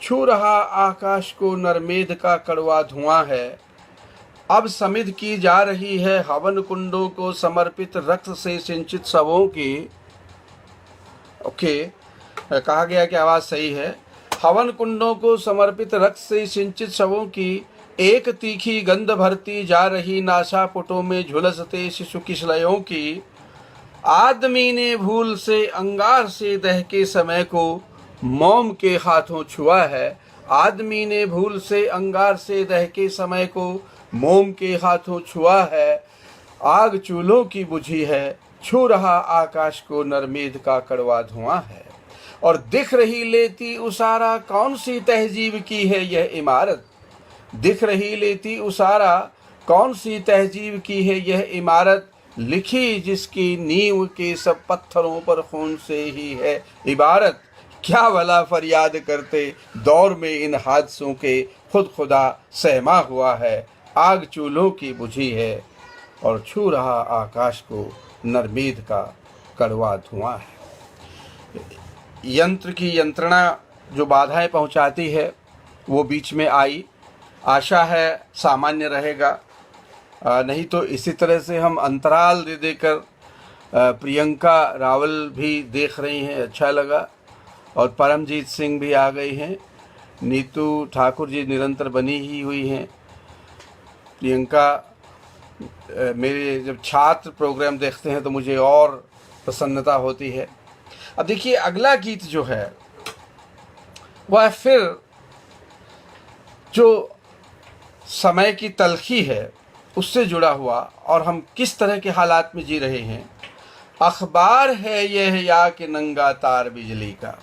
छू रहा आकाश को नरमेध का कड़वा धुआं है। अब समिध की जा रही है हवन कुंडों को समर्पित रक्त से सिंचित शवों की। ओके, कहा गया कि आवाज़ सही है। हवन कुंडों को समर्पित रक्त से सिंचित शवों की एक तीखी गंध भरती जा रही नासापुटों में झुलसते शिशु किशलयों की। आदमी ने भूल से अंगार से दहके समय को मोम के हाथों छुआ है। आदमी ने भूल से अंगार से दहके समय को मोम के हाथों छुआ है। आग चूल्हों की बुझी है, छू रहा आकाश को नरमेध का कड़वा धुआं है। और दिख रही लेती उसारा कौन सी तहजीब की है यह इमारत। दिख रही लेती उसारा कौन सी तहजीब की है यह इमारत। लिखी जिसकी नींव के सब पत्थरों पर खून से ही है इबारत। क्या भला फरियाद करते दौर में इन हादसों के, खुद खुदा सहमा हुआ है। आग चूल्हों की बुझी है और छू रहा आकाश को नरमेध का कड़वा धुआं है। यंत्र की यंत्रणा जो बाधाएं पहुंचाती है वो बीच में आई। आशा है सामान्य रहेगा, नहीं तो इसी तरह से हम अंतराल दे देकर प्रियंका रावल भी देख रही हैं, अच्छा लगा। और परमजीत सिंह भी आ गई हैं। नीतू ठाकुर जी निरंतर बनी ही हुई हैं। प्रियंका, मेरे जब छात्र प्रोग्राम देखते हैं तो मुझे और प्रसन्नता होती है। अब देखिए अगला गीत जो है वह फिर जो समय की तलखी है उससे जुड़ा हुआ, और हम किस तरह के हालात में जी रहे हैं। अखबार है यह या कि नंगा तार बिजली का।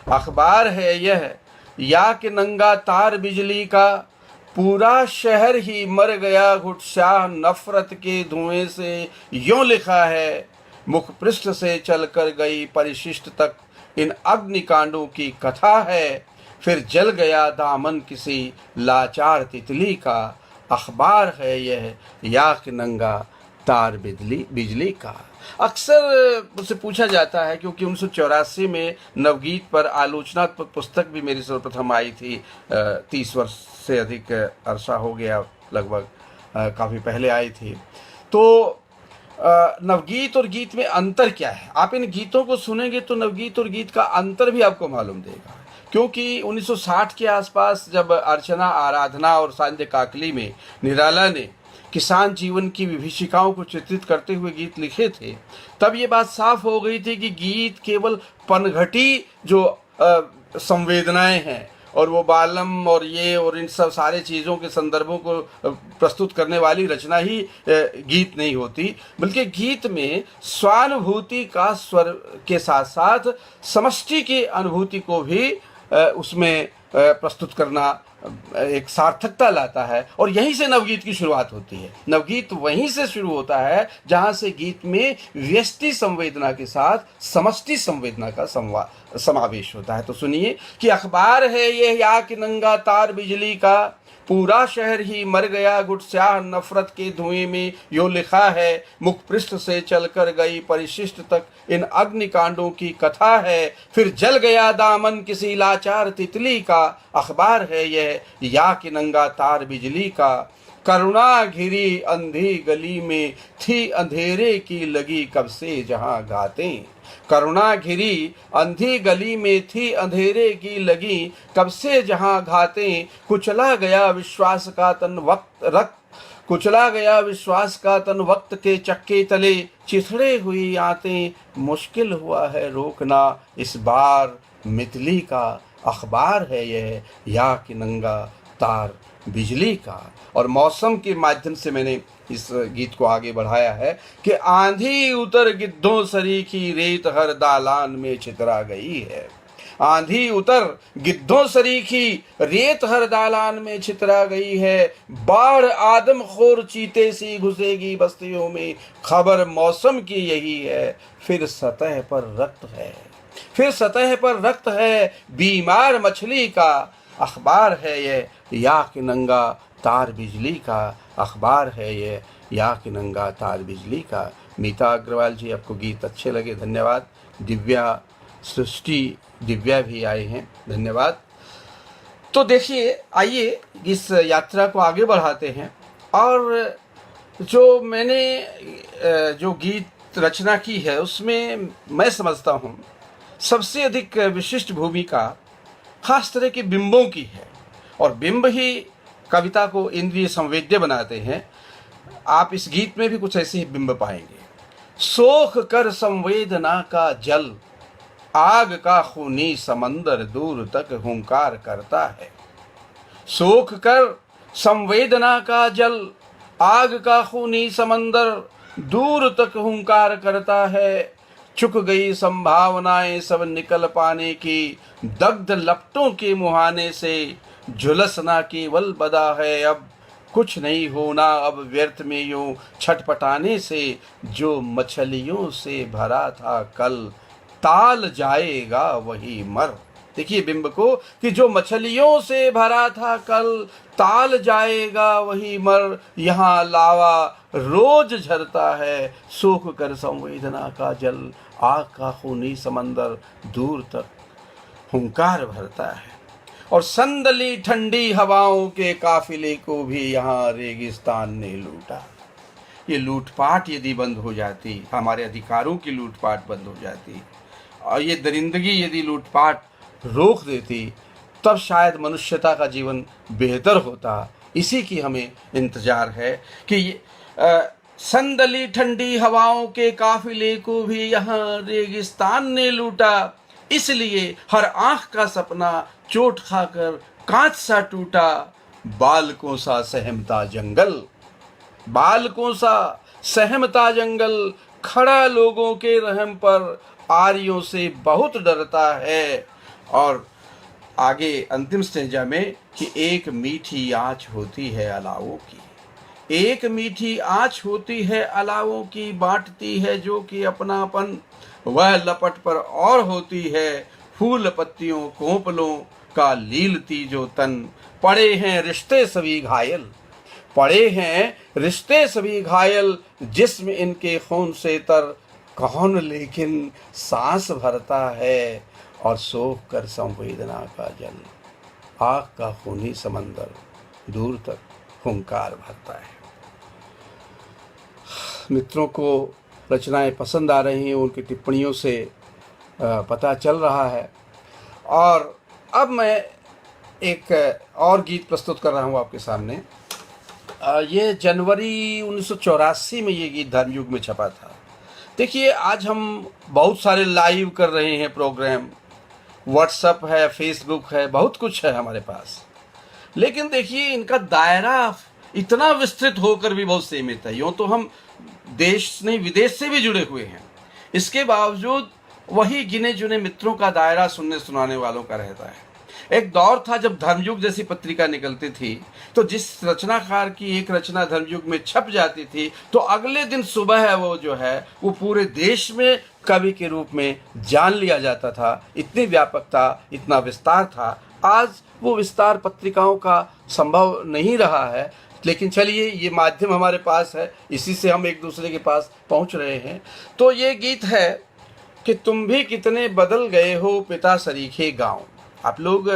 अखबार है यह या कि नंगा तार बिजली का। पूरा शहर ही मर गया घुटशाह नफरत के धुएं से। यूं लिखा है मुख पृष्ठ से चलकर गई परिशिष्ट तक इन अग्निकांडों की कथा है। फिर जल गया दामन किसी लाचार तितली का। अखबार है यह या कि नंगा तार बिजली का। अक्सर मुझसे पूछा जाता है, क्योंकि 1984 में नवगीत पर आलोचनात्मक पुस्तक भी मेरी सर्वप्रथम आई थी। 30 वर्ष से अधिक अरसा हो गया लगभग, काफ़ी पहले आई थी। तो नवगीत और गीत में अंतर क्या है, आप इन गीतों को सुनेंगे तो नवगीत और गीत का अंतर भी आपको मालूम देगा। क्योंकि 1960 के आसपास जब अर्चना, आराधना और सांध्य काकली में निराला ने किसान जीवन की विभीषिकाओं को चित्रित करते हुए गीत लिखे थे, तब ये बात साफ हो गई थी कि गीत केवल पनघटी जो संवेदनाएं हैं और वो बालम और ये और इन सब सारे चीज़ों के संदर्भों को प्रस्तुत करने वाली रचना ही गीत नहीं होती, बल्कि गीत में स्वानुभूति का स्वर के साथ साथ समष्टि की अनुभूति को भी उसमें प्रस्तुत करना एक सार्थकता लाता है। और यहीं से नवगीत की शुरुआत होती है। नवगीत वहीं से शुरू होता है जहाँ से गीत में व्यष्टि संवेदना के साथ समष्टि संवेदना का समावेश होता है। तो सुनिए कि अखबार है यह या कि नंगा तार बिजली का। पूरा शहर ही मर गया गुटस्याह नफरत के धुएं में। यो लिखा है मुख पृष्ठ से चलकर गई परिशिष्ट तक इन अग्निकांडों की कथा है। फिर जल गया दामन किसी लाचार तितली का। अखबार है यह या कि नंगा तार बिजली का। करुणा घिरी अंधी गली में थी अंधेरे की लगी कब से जहां गाते। करुणा घिरी अंधी गली में थी अंधेरे की लगी कब से जहां घाते। कुचला गया विश्वास का तन वक्त के चक्के तले। चिथड़े हुई आते मुश्किल हुआ है रोकना इस बार मितली का। अखबार है यह या कि नंगा तार बिजली का। और मौसम के माध्यम से मैंने इस गीत को आगे बढ़ाया है कि आंधी उतर गिद्धों सरीखी रेत हर दालान में छितरा गई है। आंधी उतर गिद्धों सरीखी रेत हर दालान में छितरा गई है। बाढ़ आदमखोर चीते सी घुसेगी बस्तियों में। खबर मौसम की यही है फिर सतह पर रक्त है बीमार मछली का। अखबार है ये या कि नंगा तार बिजली का। अखबार है ये या कि नंगा तार बिजली का। मीता अग्रवाल जी, आपको गीत अच्छे लगे, धन्यवाद। दिव्या सृष्टि दिव्या भी आए हैं, धन्यवाद। तो देखिए, आइए इस यात्रा को आगे बढ़ाते हैं। और जो मैंने जो गीत रचना की है उसमें मैं समझता हूँ सबसे अधिक विशिष्ट भूमिका खास तरह के बिंबों की है, और बिंब ही कविता को इंद्रिय संवेद्य बनाते हैं। आप इस गीत में भी कुछ ऐसे ही बिंब पाएंगे। सोख कर संवेदना का जल, आग का खूनी समंदर दूर तक हुंकार करता है। सोख कर संवेदना का जल, आग का खूनी समंदर दूर तक हुंकार करता है। चुक गई संभावनाएं सब निकल पाने की, दग्ध लपटों के मुहाने से झुलसना केवल बदा है। अब कुछ नहीं होना अब व्यर्थ में यूं छटपटाने से, जो मछलियों से भरा था कल, ताल जाएगा वही मर। देखिए बिंब को कि जो मछलियों से भरा था कल, ताल जाएगा वही मर। यहाँ लावा रोज झरता है, सूख कर संवेदना का जल, आग का खूनी समंदर दूर तक हुंकार भरता है। और संदली ठंडी हवाओं के काफिले को भी यहाँ रेगिस्तान ने लूटा। ये लूटपाट यदि बंद हो जाती, हमारे अधिकारों की लूटपाट बंद हो जाती, और ये दरिंदगी यदि लूटपाट रोक देती, तब शायद मनुष्यता का जीवन बेहतर होता। इसी की हमें इंतजार है कि संदली ठंडी हवाओं के काफिले को भी यहाँ रेगिस्तान ने लूटा। इसलिए हर आंख का सपना चोट खाकर कांच सा टूटा। बालकों सा सहमता जंगल, बालकों सा सहमता जंगल, खड़ा लोगों के रहम पर आरियों से बहुत डरता है। और आगे अंतिम स्टेजा में कि एक मीठी आँच होती है अलावों की, एक मीठी आँच होती है अलावों की, बांटती है जो कि अपनापन, वह लपट पर और होती है फूल पत्तियों कोंपलों का लीलती जो तन। पड़े हैं रिश्ते सभी घायल, पड़े हैं रिश्ते सभी घायल, जिस्म इनके खून से तर, कौन लेकिन सांस भरता है। और सोख कर संवेदना का जल, आग का खूनी समंदर दूर तक हुंकार भरता है। मित्रों को रचनाएं पसंद आ रही हैं, उनकी टिप्पणियों से पता चल रहा है। और अब मैं एक और गीत प्रस्तुत कर रहा हूँ आपके सामने। ये जनवरी 1984 में ये गीत धर्मयुग में छपा था। देखिए, आज हम बहुत सारे लाइव कर रहे हैं प्रोग्राम, व्हाट्सएप है, फेसबुक है, बहुत कुछ है हमारे पास, लेकिन देखिए इनका दायरा इतना विस्तृत होकर भी बहुत सीमित है। यूँ तो हम देश नहीं विदेश से भी जुड़े हुए हैं, इसके बावजूद वही गिने चुने मित्रों का दायरा सुनने सुनाने वालों का रहता है। एक दौर था जब धर्मयुग जैसी पत्रिका निकलती थी, तो जिस रचनाकार की एक रचना धर्मयुग में छप जाती थी, तो अगले दिन सुबह वो जो है वो पूरे देश में कवि के रूप में जान लिया जाता था। इतनी व्यापकता, इतना विस्तार था। आज वो विस्तार पत्रिकाओं का संभव नहीं रहा है, लेकिन चलिए ये माध्यम हमारे पास है, इसी से हम एक दूसरे के पास पहुंच रहे हैं। तो ये गीत है कि तुम भी कितने बदल गए हो पिता सरीखे गाँव। आप लोग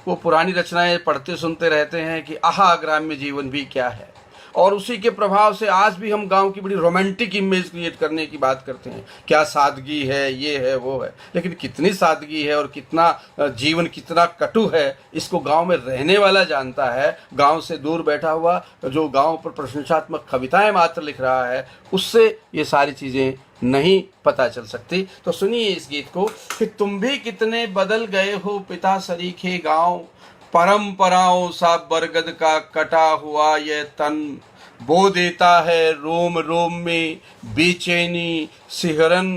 वो पुरानी रचनाएं पढ़ते सुनते रहते हैं कि आहा ग्राम्य जीवन भी क्या है, और उसी के प्रभाव से आज भी हम गांव की बड़ी रोमांटिक इमेज क्रिएट करने की बात करते हैं। क्या सादगी है, ये है वो है, लेकिन कितनी सादगी है और कितना जीवन कितना कटु है, इसको गांव में रहने वाला जानता है। गांव से दूर बैठा हुआ जो गांव पर प्रशंसात्मक कविताएं मात्र लिख रहा है, उससे ये सारी चीज़ें नहीं पता चल सकती। तो सुनिए इस गीत को कि तुम भी कितने बदल गए हो पिता सरीखे गाँव, परंपराओं सा बरगद का कटा हुआ यह तन, बो देता है रोम रोम में बेचैनी सिहरन,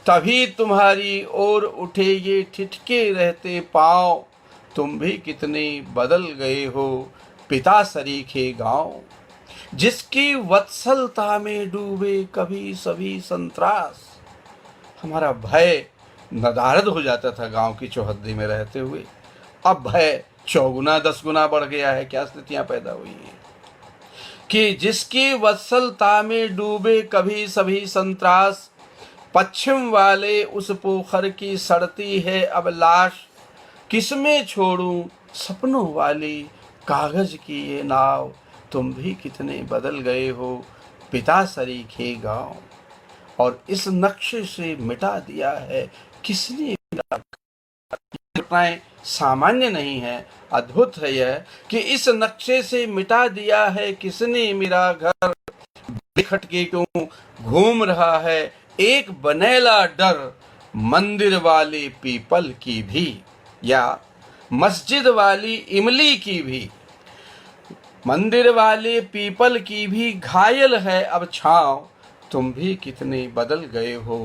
तभी तुम्हारी ओर उठे ये ठिठके रहते पाँव। तुम भी कितने बदल गए हो पिता सरीखे गाँव, जिसकी वत्सलता में डूबे कभी सभी संत्रास। हमारा भय नदारद हो जाता था गांव की चौहद्दी में रहते हुए, अब भय 4 गुना 10 गुना बढ़ गया है। क्या स्थितियां पैदा हुई हैं कि जिसकी वत्सलता में डूबे कभी सभी संत्रास, पश्चिम वाले उस पोखर की सड़ती है अब लाश, किसमें छोड़ूं सपनों वाली कागज की ये नाव, तुम भी कितने बदल गए हो पिता सरीखे गांव। और इस नक्शे से मिटा दिया है किसने। घटनाएं सामान्य नहीं है, अद्भुत है यह कि इस नक्शे से मिटा दिया है किसने मेरा घर। बिखटके क्यों घूम रहा है एक बनेला डर, मंदिर वाले पीपल की भी या मस्जिद वाली इमली की भी। मंदिर वाले पीपल की भी घायल है अब छाँव, तुम भी कितने बदल गए हो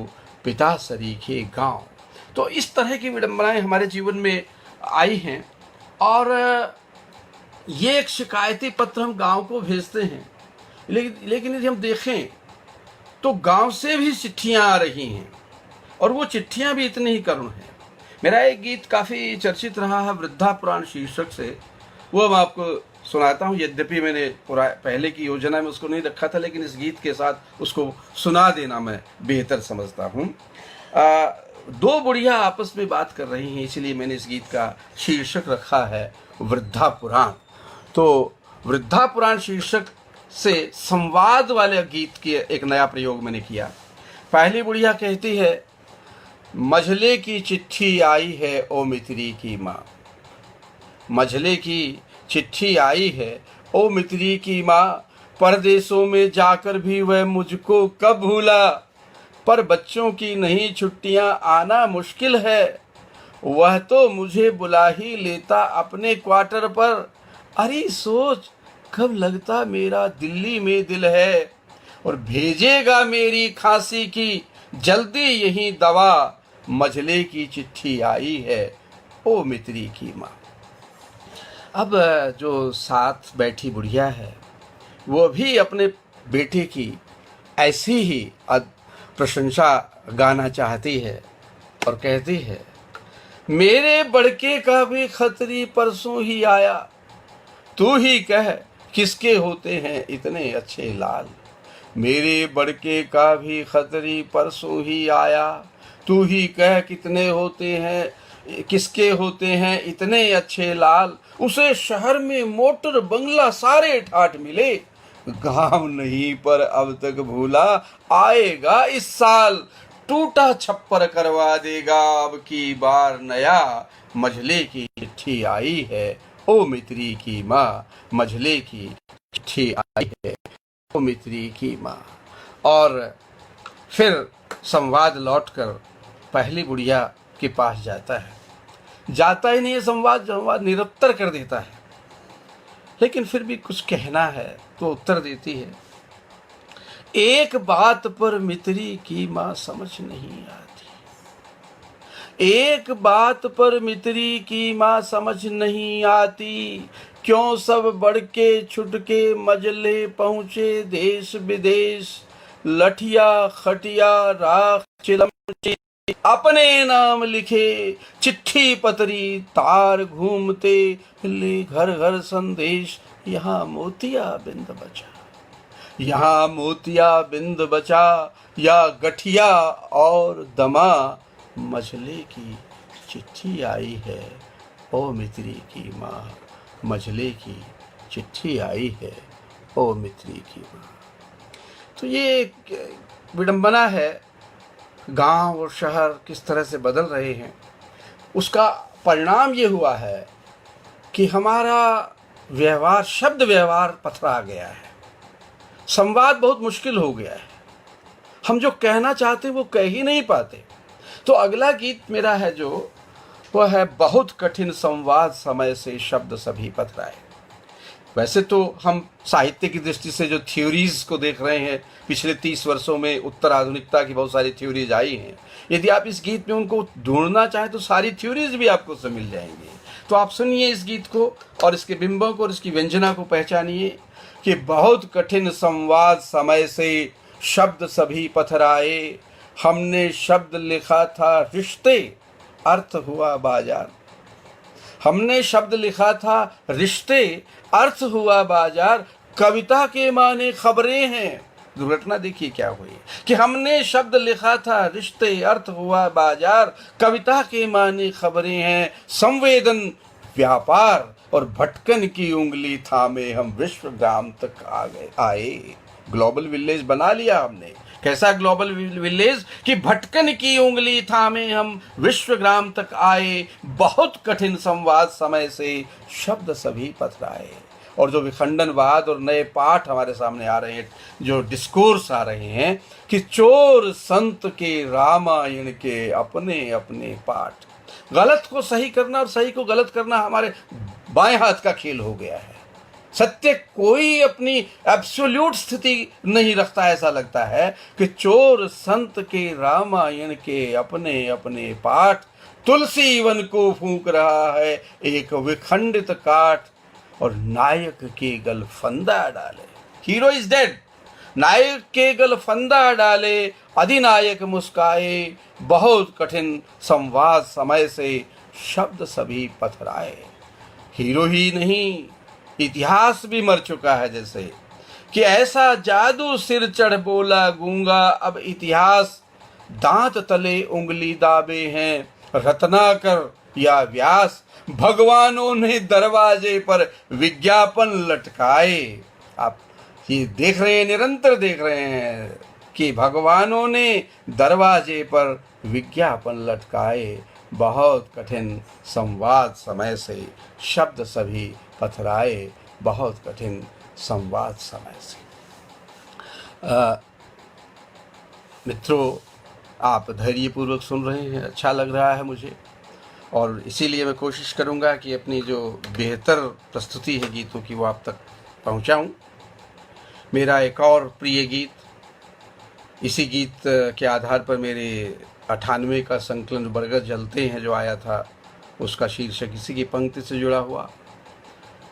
पिता सरीखे गांव। तो इस तरह की विडंबनाएं हमारे जीवन में आई हैं और ये एक शिकायती पत्र हम गांव को भेजते हैं, लेकिन यदि हम देखें तो गांव से भी चिट्ठियां आ रही हैं और वो चिट्ठियां भी इतनी ही करुण हैं। मेरा एक गीत काफ़ी चर्चित रहा है वृद्धा पुराण शीर्षक से, वो मैं आपको सुनाता हूँ। यद्यपि मैंने पहले की योजना में उसको नहीं रखा था, लेकिन इस गीत के साथ उसको सुना देना मैं बेहतर समझता हूँ। दो बुढ़िया आपस में बात कर रही हैं, इसलिए मैंने इस गीत का शीर्षक रखा है वृद्धा पुराण। तो वृद्धा पुराण शीर्षक से संवाद वाले गीत के एक नया प्रयोग मैंने किया। पहली बुढ़िया कहती है, मझले की चिट्ठी आई है ओ मित्री की माँ। मझले की चिट्ठी आई है ओ मित्री की माँ, परदेशों में जाकर भी वह मुझको कब भूला। पर बच्चों की नहीं छुट्टियां आना मुश्किल है, वह तो मुझे बुला ही लेता अपने क्वार्टर पर। अरे सोच कब लगता मेरा दिल्ली में दिल है, और भेजेगा मेरी खांसी की जल्दी यही दवा। मझले की चिट्ठी आई है ओ मित्री की माँ। अब जो साथ बैठी बुढ़िया है वो भी अपने बेटे की ऐसी ही प्रशंसा गाना चाहती है और कहती है, मेरे बड़के का भी खतरी परसों ही आया, तू ही कह किसके होते हैं इतने अच्छे लाल। मेरे बड़के का भी खतरी परसों ही आया, तू ही कह कितने होते हैं किसके होते हैं इतने अच्छे लाल। उसे शहर में मोटर बंगला सारे ठाठ मिले, गांव नहीं पर अब तक भूला आएगा इस साल। टूटा छप्पर करवा देगा अब की बार नया, मझले की चिट्ठी आई है ओ मित्री की माँ। मझले की चिट्ठी आई है ओ मित्री की माँ। और फिर संवाद लौटकर पहली बुढ़िया के पास जाता है। जाता ही नहीं है संवाद निरुत्तर कर देता है, लेकिन फिर भी कुछ कहना है तो उत्तर देती है, एक बात पर मित्री की माँ समझ नहीं आती। एक बात पर मित्री की माँ समझ नहीं आती, क्यों सब बड़के छुटके मजले पहुँचे देश विदेश। लठिया खटिया राख चिलम अपने नाम लिखे, चिट्ठी पतरी तार घूमते ले घर घर संदेश। यहाँ मोतिया बिंद बचा, यहाँ मोतिया बिंद बचा, या गठिया और दमा। मझले की चिट्ठी आई है ओ मित्री की माँ। मझले की चिट्ठी आई है ओ मित्री की माँ। तो ये विडंबना है, गांव और शहर किस तरह से बदल रहे हैं। उसका परिणाम ये हुआ है कि हमारा व्यवहार, शब्द व्यवहार पथरा गया है, संवाद बहुत मुश्किल हो गया है। हम जो कहना चाहते वो कह ही नहीं पाते। तो अगला गीत मेरा है जो वह है, बहुत कठिन संवाद समय से शब्द सभी पथराए। वैसे तो हम साहित्य की दृष्टि से जो थ्योरीज को देख रहे हैं, पिछले 30 वर्षों में उत्तर आधुनिकता की बहुत सारी थ्योरीज आई हैं। यदि आप इस गीत में उनको ढूंढना चाहें तो सारी थ्योरीज भी आपको से मिल जाएंगी। तो आप सुनिए इस गीत को और इसके बिंबों को और इसकी व्यंजना को पहचानिए कि बहुत कठिन संवाद समय से शब्द सभी पथराए। हमने शब्द लिखा था रिश्ते, अर्थ हुआ बाजार। हमने शब्द लिखा था रिश्ते, अर्थ हुआ बाजार। कविता के माने खबरें हैं, दुर्घटना देखिए क्या हुई कि हमने शब्द लिखा था रिश्ते, अर्थ हुआ बाजार, कविता के माने खबरें हैं संवेदन व्यापार, और भटकन की उंगली थामे हम विश्वग्राम तक आए। ग्लोबल विलेज बना लिया हमने। कैसा ग्लोबल विलेज कि भटकन की उंगली थामे हम विश्वग्राम तक आए, बहुत कठिन संवाद समय से शब्द सभी पथराए। और जो विखंडनवाद और नए पाठ हमारे सामने आ रहे हैं, जो डिस्कोर्स आ रहे हैं कि चोर संत के रामायण के अपने अपने पाठ, गलत को सही करना और सही को गलत करना हमारे बाएं हाथ का खेल हो गया है। सत्य कोई अपनी एब्सोल्यूट स्थिति नहीं रखता। ऐसा लगता है कि चोर संत के रामायण के अपने अपने पाठ, तुलसी वन को फूंक रहा है एक विखंडित काठ, और नायक के गल फंदा डाले। हीरो इज डेड, नायक के गल फंदा डाले, अधिनायक मुस्काए, बहुत कठिन संवाद समय से शब्द सभी पथराए। हीरो ही नहीं, इतिहास भी मर चुका है जैसे कि ऐसा जादू सिर चढ़ बोला गूंगा, अब इतिहास दांत तले उंगली दाबे हैं, रत्नाकर या व्यास भगवानों ने दरवाजे पर विज्ञापन लटकाए। आप ये देख रहे हैं, निरंतर देख रहे हैं कि भगवानों ने दरवाजे पर विज्ञापन लटकाए, बहुत कठिन संवाद समय से शब्द सभी पथराए, बहुत कठिन संवाद समय से। मित्रों, आप धैर्यपूर्वक सुन रहे हैं, अच्छा लग रहा है मुझे, और इसीलिए मैं कोशिश करूंगा कि अपनी जो बेहतर प्रस्तुति है गीतों की वो आप तक पहुंचाऊं। मेरा एक और प्रिय गीत, इसी गीत के आधार पर मेरे 98 का संकलन बरगद जलते हैं जो आया था, उसका शीर्षक इसी की पंक्ति से जुड़ा हुआ,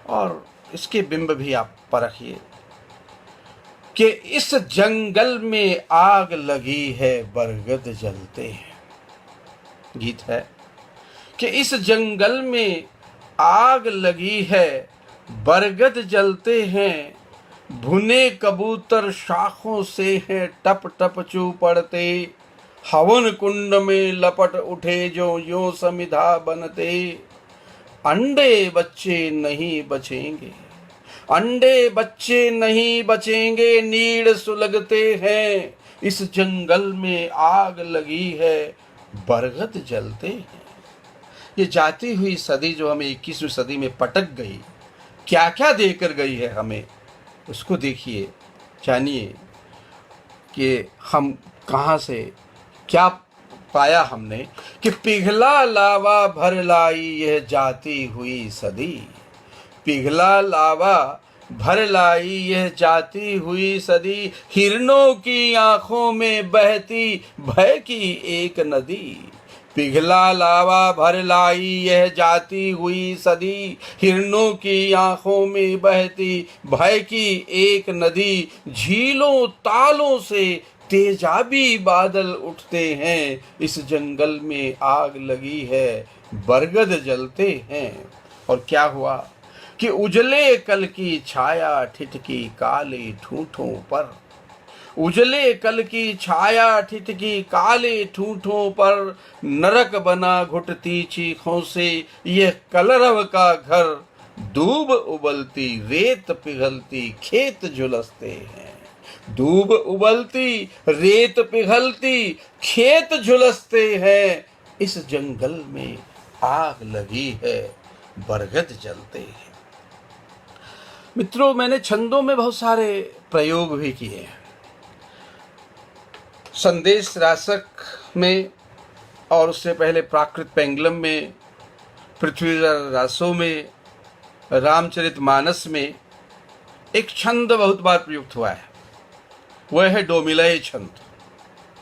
और इसके बिंब भी आप परखिए कि इस जंगल में आग लगी है बरगद जलते हैं। गीत है कि इस जंगल में आग लगी है बरगद जलते हैं, भुने कबूतर शाखों से हैं टप टप चू पड़ते, हवन कुंड में लपट उठे जो यो समिधा बनते, अंडे बच्चे नहीं बचेंगे, अंडे बच्चे नहीं बचेंगे, नीड़ सुलगते हैं, इस जंगल में आग लगी है बरगद जलते हैं। ये जाती हुई सदी जो हमें 21वीं सदी में पटक गई, क्या क्या देकर गई है हमें, उसको देखिए, जानिए कि हम कहाँ से क्या पाया हमने कि पिघला लावा भर लाई यह जाती हुई सदी, पिघला लावा भर लाई यह जाती हुई सदी, हिरणों की आंखों में बहती भय की एक नदी, पिघला लावा भर लाई यह जाती हुई सदी, हिरणों की आंखों में बहती भय की एक नदी, झीलों तालों से तेजाबी बादल उठते हैं, इस जंगल में आग लगी है बरगद जलते हैं। और क्या हुआ कि उजले कल की छाया ठिठकी काले ठूठों पर, उजले कल की छाया ठिठकी काले ठूठों पर, नरक बना घुटती चीखों से यह कलरव का घर, दूब उबलती रेत पिघलती खेत झुलसते हैं, दूब उबलती रेत पिघलती खेत झुलसते हैं, इस जंगल में आग लगी है बरगद जलते हैं। मित्रों, मैंने छंदों में बहुत सारे प्रयोग भी किए हैं। संदेश रासक में, और उससे पहले प्राकृत पेंगलम में, पृथ्वीधर रासों में, रामचरितमानस में एक छंद बहुत बार प्रयुक्त हुआ है, वह है डोमिलय छंद।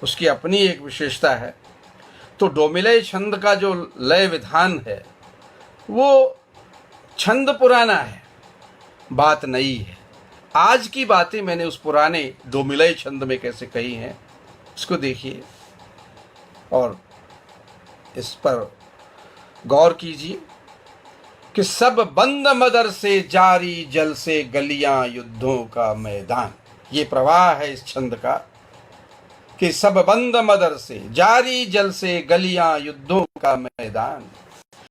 उसकी अपनी एक विशेषता है। तो डोमिलय छंद का जो लय विधान है वो छंद पुराना है, बात नई है। आज की बातें मैंने उस पुराने डोमिलय छंद में कैसे कही हैं, इसको देखिए और इस पर गौर कीजिए कि सब बंद मदर से जारी जल से गलियां युद्धों का मैदान। ये प्रवाह है इस छंद का कि सब बंद मदर से जारी जल से गलियां युद्धों का मैदान।